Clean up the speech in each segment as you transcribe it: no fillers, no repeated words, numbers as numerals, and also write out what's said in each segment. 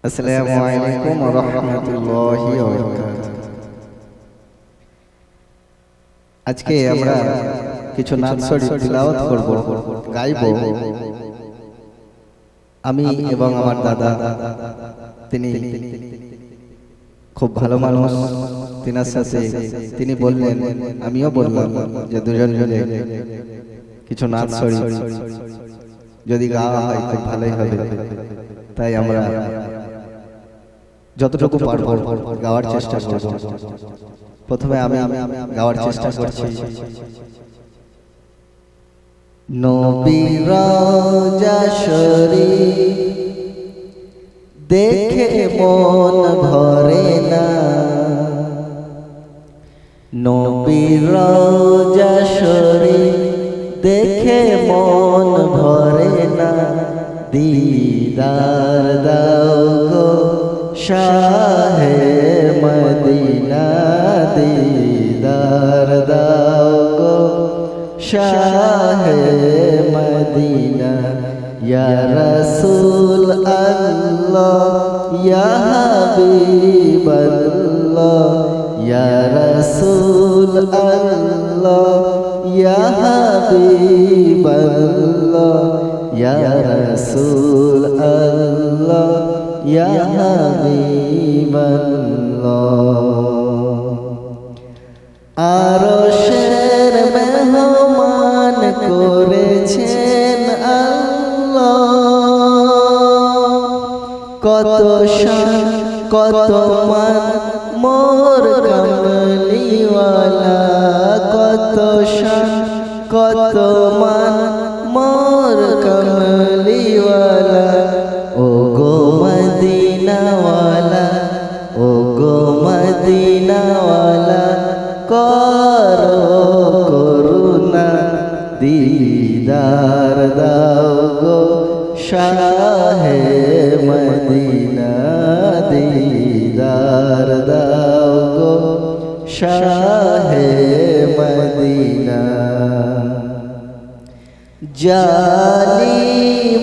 আসসালামু আলাইকুম ওয়া রাহমাতুল্লাহি ওয়া বারাকাতুহু। আজকে আমরা কিছু নাত শরীফ তিলাওয়াত করব, গাইব। আমি এবং আমার দাদা, তিনি খুব ভালো মানুষ। তিনার সাথে তিনি বললেন, আমিও বললাম যে দুজন মিলে কিছু নাত শরীফ যদি গাওয়া হয় খুব ভালোই হবে। তাই আমরা যতটুকু পারবো গাওয়ার চেষ্টা করব। প্রথমে আমি গাওয়ার চেষ্টা করছি। নবীর রওজা শরীফ দেখে মন ভরে না, নবীর রওজা শরীফ দেখে মন ভরে না। দিদার দাও গো শাহে মদিনা, দিদার দাও গো শাহে মদিনা। ইয়া রাসূল আল্লাহ ইয়া হাবিব আল্লাহ, ইয়া রাসূল আল্লাহ ইয়া হাবিব আল্লাহ, ইয়া রাসূল আল্লাহ ইয়া হাবিবাল্লাহ। আরশের মেহমান করেছেন আল্লাহ, কত শান কত মান মোর কমলিওয়ালা, কত শান কত মান মোর কমলিওয়ালা। ও গো মদিনাওয়ালা, ও গো মদিনাওয়ালা, করো করুণা। দিদার দাও গো শাহে মদিনা, দিদার দাও গো শাহে মদিনা। জানি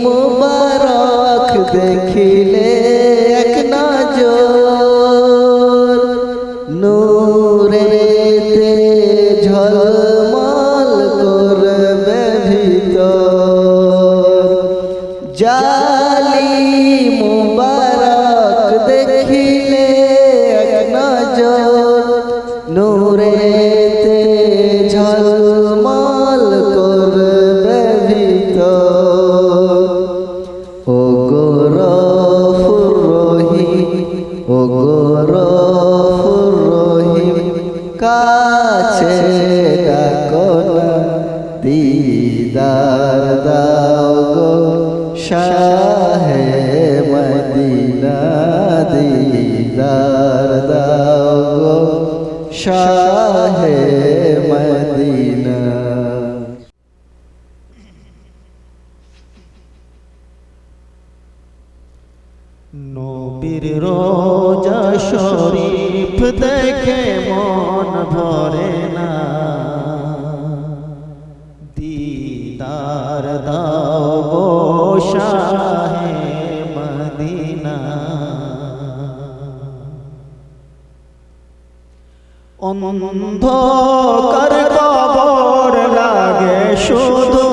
মুবারক দেখিলে এক নজর, নূরেতে ঝলমল করবে ভিতর। জালি মুবারক দেখিলে এক নজর, নূরেতে ঝলমল করবে ভিতর। ও গো গফুর রহিম, ও গো গফুর রহিম, কাছে ডাকো না। দিদার দাও গো শাহে মদিনা, দিদার দাও গো শাহে মদিনা। নবীর রওজা শরীফ দেখে মন ভরে না, দিদার দাও গো শাহে মদিনা। অন্ধকার কবর লাগে শুধু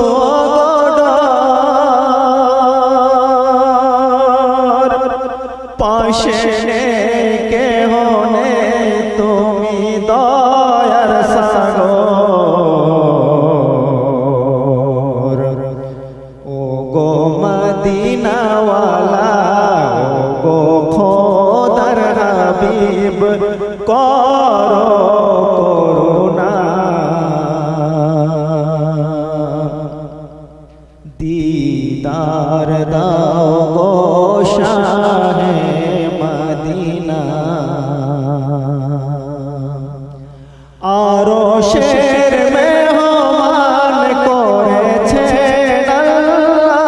পাশে নেই কেহ নেই, তুমি দয়ার সাগর। ও গো মদিনাওয়ালা, ও গো খোদার হাবিব, করো করুণা। দিদার দাও গো শাহে মদিনা। আরশের মেহমান করেছেন আল্লাহ,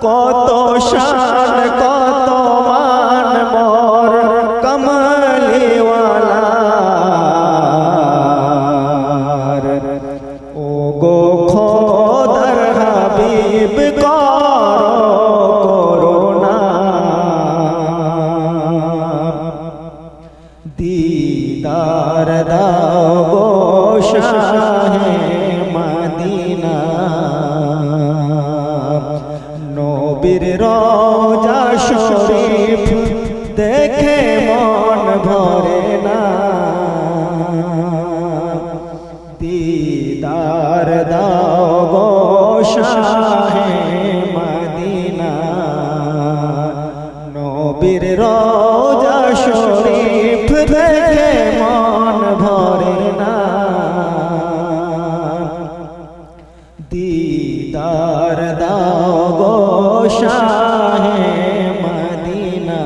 কত শান কত মান মোর কমলিওয়ালার। ও গো খোদার হাবিব, কর নবীর রওজা শরীফ দেখে মন ভরে না, দিদার দাও গো শাহে মদিনা। নবীর রওজা শরীফ দেখে মন ভরে না, দিদার দাও গো শাহে মদিনা।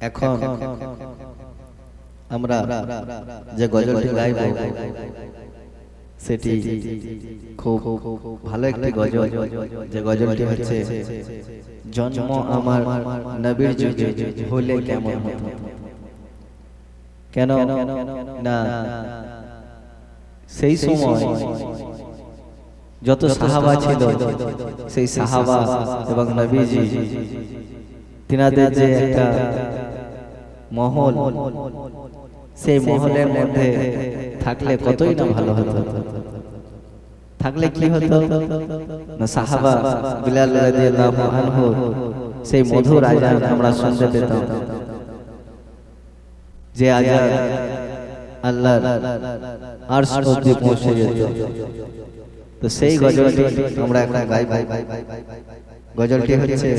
এখন আমরা যে গজলটি গাইব সেটি খুব ভালো একটি গজল। যে গজলটি হচ্ছে জন্ম আমার নবীর যুগে হলে কেমন হতো। কেন না সেই সময় যত সাহাবা ছিল, সেই সাহাবা এবং নবীজি তিনাদের যে একটা মহল, সেই মহলের মধ্যে থাকলে কতই না ভালো হতো। থাকলে কি হতো না, সাহাবা বিলাল রাদিয়াল্লাহু আনহু সেই মধুর আজান আমরা শুনতে পেতাম, যে আজান আল্লাহর আরশ অবধি পৌঁছে যেত। তো সেই গজলটি আমরা এখন গাইব। গজলটি হচ্ছে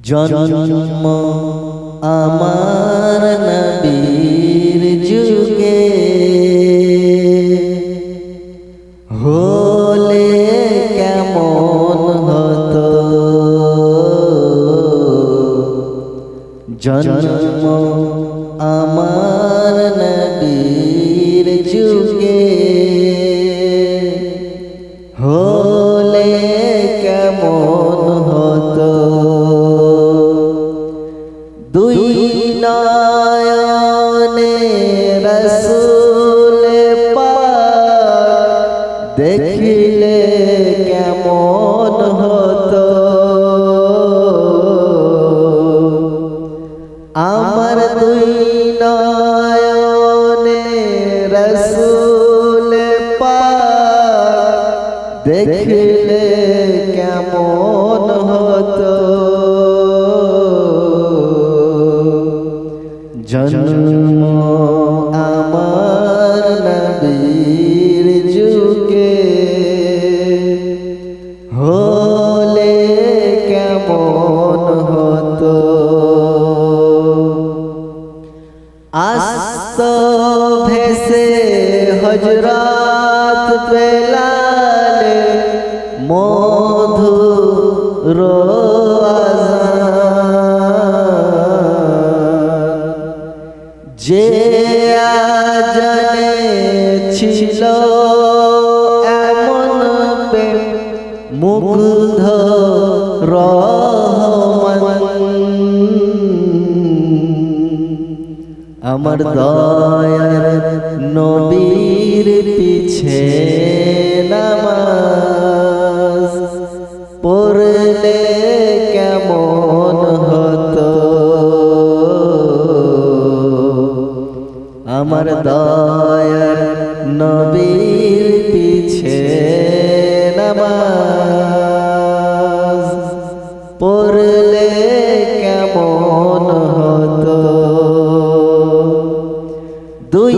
জন্ম আমার নবীর যুগে হলে কেমন হতো। জন্ম আমার নবীর যুগে হলে কেমন হতো। দুই নয়নে রসূল পাক দেখিলে কেমন হতো। আমার দুই নয়নে রসূল পাক দেখিলে কেমন হতো। জন্ম আমার নবীর যুগে হলে কেমন হতো। আস্ত ভেসে হযরত বেলালে মধুর যে আজানে ছিল এমন মুগ্ধ রহমান, আমার দয়ার নবীর পিছে নামাজ পড়লে কেমন হতো। আমার দয়ার নবীর পিছে নামাজ পড়লে কেমন হতো। দুই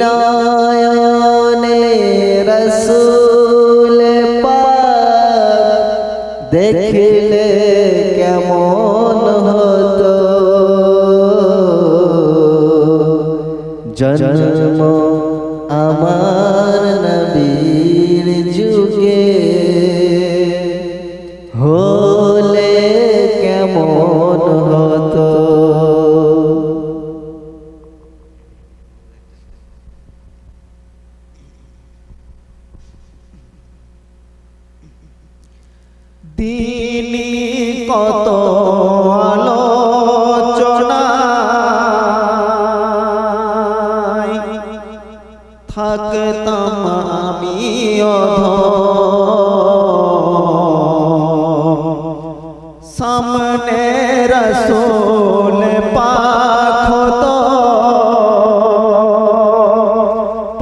নয়নে রসূল পাক দেখলে কেমন হতো। জন্ম আমার নবীর যুগে হলে কেমন হতো। দিনী কত আলো রসূল পাক হতো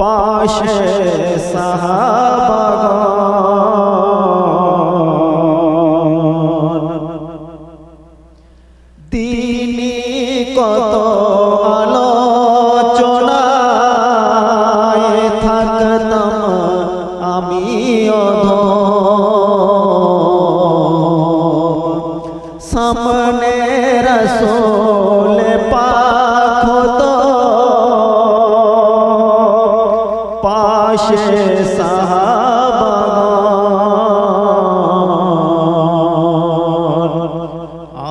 পাশে সাহাবাগণ দিনী কত আলোচনায় থাকতাম আমি সামনে রসূল পাক হতো পাশে সাহাবাগণ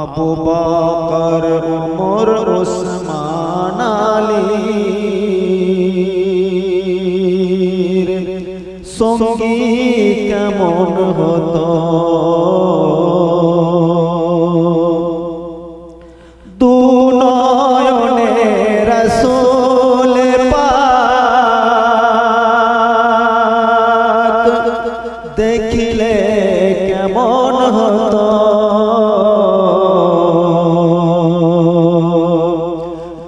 আবু বকর উমর উসমান আলীর সঙ্গী কেমন হতো দু নয়নে রসূল পাক দেখিলে কেমন হতো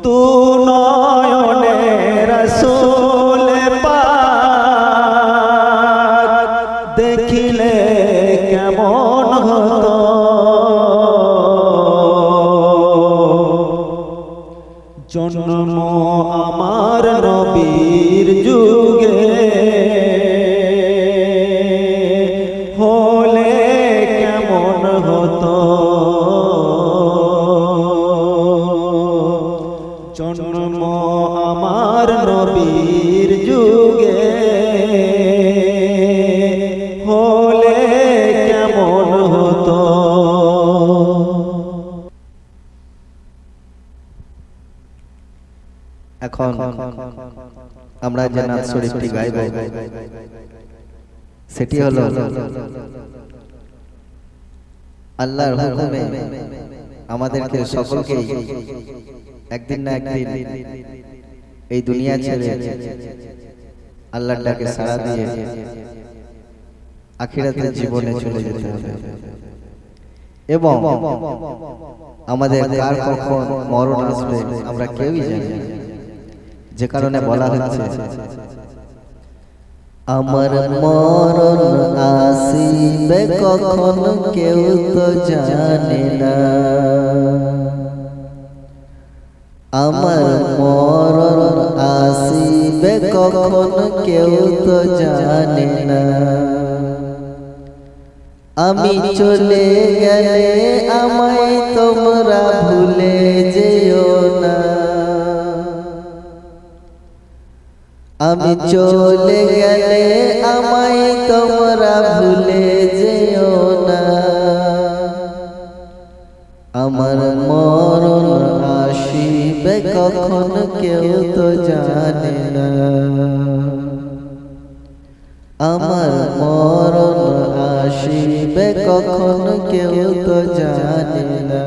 দু নয়নে রসূল পাক দেখিলে কেমন হতো জন্ম আমার নবীর যুগে হলে কেমন হতো জন্ম আমার নবীর যুগে হলে কেমন হতো এখন আমরা যে নাত শরীফটি গাইব সেটি হলো আল্লাহর হুকুমে আমাদেরকে সকলকে একদিন না একদিন এই দুনিয়া ছেড়ে আল্লাহর ডাকে সাড়া দিয়ে আখিরাতের জীবনে চলে যেতে হবে এবং আমাদের কার কখন মরণ আসবে আমরা কেউই জানি না যে কারণে বলা হচ্ছে আমার মরণ আসিবে কখন কেউ তো জানে না আমার মরণ আসিবে কখন কেউ তো জানে না আমি চলে গেলে আমায় তোমরা ভুলে যেও না আমি চলে গেলে আমায় তোমরা ভুলে যেও না আমার মরণ আসিবে কখন কেউ তো জানে না আমার মরণ আসিবে কখন কেউ তো জানে না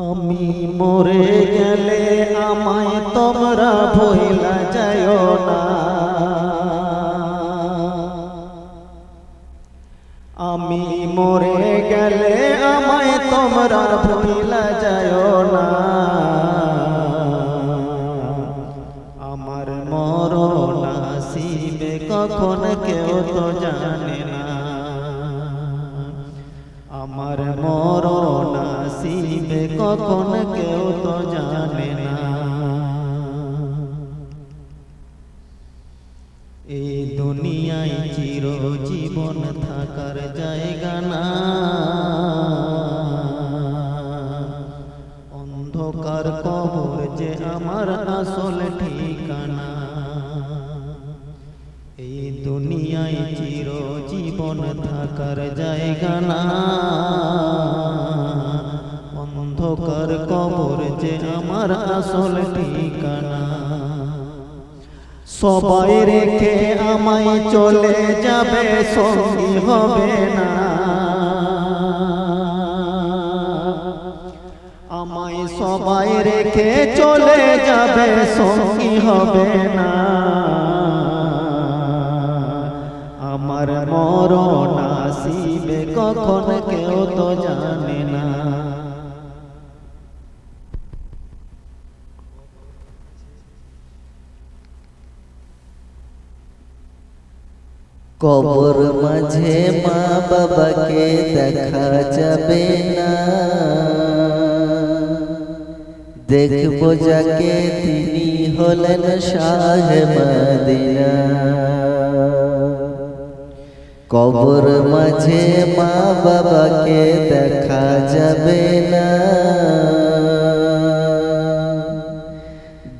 আমি মরে গেলে আমায় তোমরা ভুলা যায়ও না আমি মরে গেলে আমায় তোমরা ভুলা যায়ও না আমার মরণ আসিবে কখন কেউ তো জানে না আমার মরণ আসিবে কখন কেউ তো জানে না এই দুনিয়ায় চিরজীবন থাকার জায়গা না অন্ধকার কবর যে আমার আসল ঠিকানা এই দুনিয়ায় চিরজীবন থাকার জায়গা না অন্ধকার কবর যে আমার আসল ঠিকানা সবাই রেখে আমায় চলে যাবে সঙ্গী হবে না আমায় সবাই রেখে চলে যাবে সঙ্গী হবে না কখন কেউ তো জানে না। কবর মাঝে মা বাবাকে দেখা যাবে না, দেখবো যাকে তিনি হলেন শাহে মদিনা। কবর মাঝে মা বাবাকে দেখা যাবে না,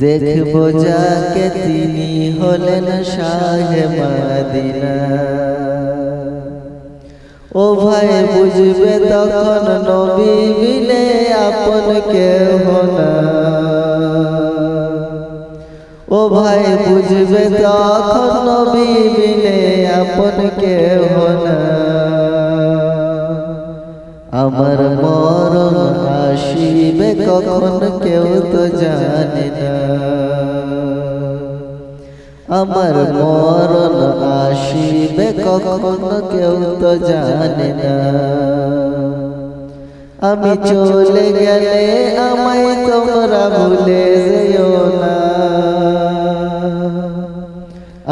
দেখবো যাকে তিনি হলেন শাহে মদিনা। ও ভাই বুঝবে তখন নবী বিনে আপন কেহ না। ও ভাই বুঝবে তখন নবী বিনে আপন কেহ না। আমার মরণ আসিবে কখন কেউ তো জানে না। আমার মরণ আসিবে কখন কেউ তো জানে না। আমি চলে গেলে আমায় তোমরা ভুলে যেও না।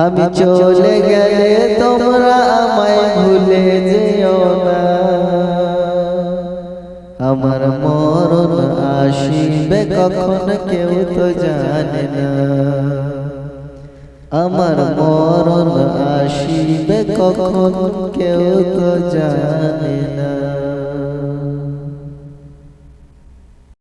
আমি চলে গেলে তোমরা আমায় ভুলে যেও না। আমার মরণ আসিবে কখন কেউ তো জানে না। আমার মরণ আসিবে কখন কেউ তো জানে না।